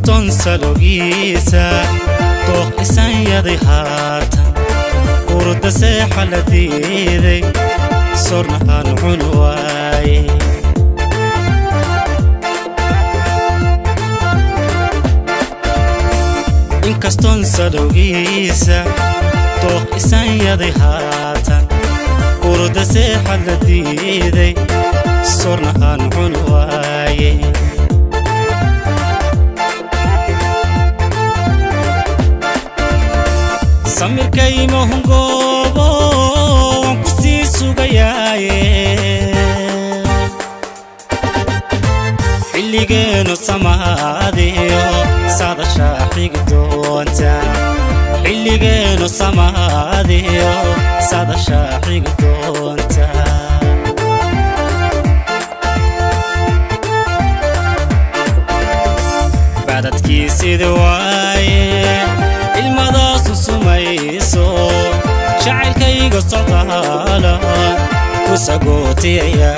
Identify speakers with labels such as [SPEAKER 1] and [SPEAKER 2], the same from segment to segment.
[SPEAKER 1] inkastoo saloogiisa tooq isan yaday haatan urda seexa la diiday sorna aan cun waaye inkastoo saloogiisa tooq isan yaday haatan urda seexa la diiday sorna aan cun waaye samirkay mohongobo ku sii sugayaaye xilligeenu samaadiyo saadasha xigi doonta xilligeenu samaadiyo saadasha xigi doonta baadadkii sidii waaye ilmadaas sumayso jacaylkayga socdaala ku sagootiyaya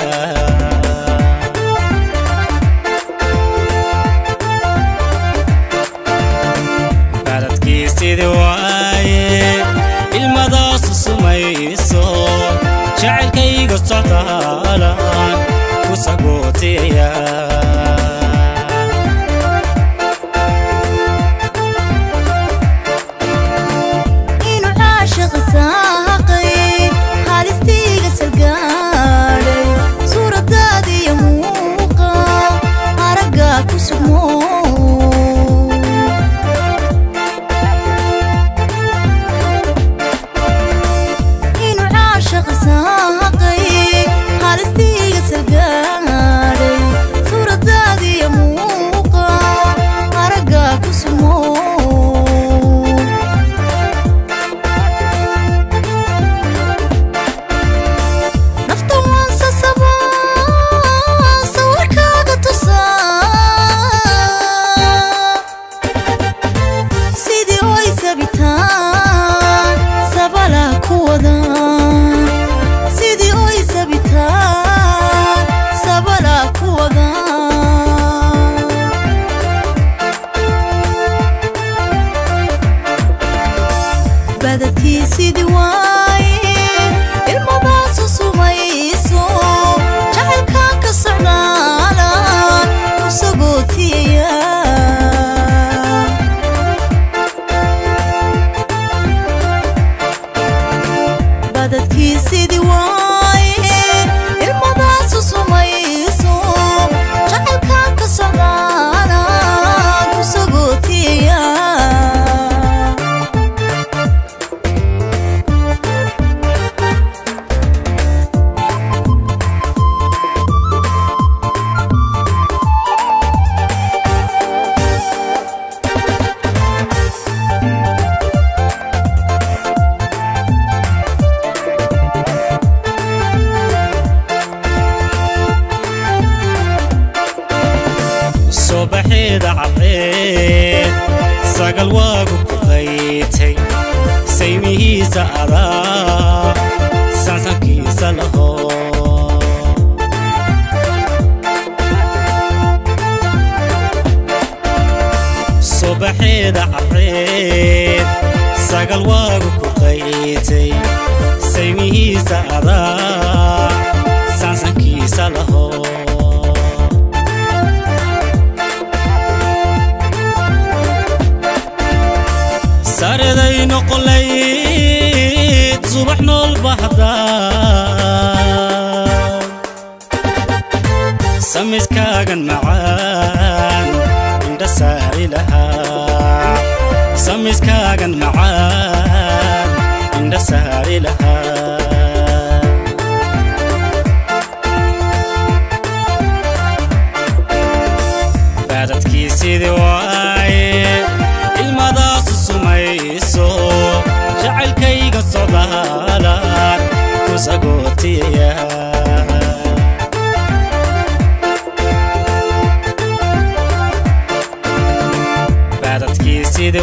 [SPEAKER 1] baadadkii sidii waaye ilmadaas sumayso jacaylkayga socdaala ku sagootiyaya
[SPEAKER 2] badadkii sidii waaye ilmadaas sumayso jacaylkan ka socdaala ku sagootiyaya badadkii sidii waaye ilmadaas sumayso jacaylkan ka socdaala ku sagootiyaya
[SPEAKER 1] صباحيدا عبيد ساقل واقو كغيتي سيميه سأرا سانسانكي سالهو صباحيدا عبيد ساقل واقو كغيتي سيميه سأرا سانسانكي سالهو ساردي نقليت صبح نول بحضان سميس كاغن معان عند ساري لها سميس كاغن معان عند ساري لها بعدتكي سيدي واي المداس سميسو jacaylkayga socdaala ku sagootiyaya baadadkii sidii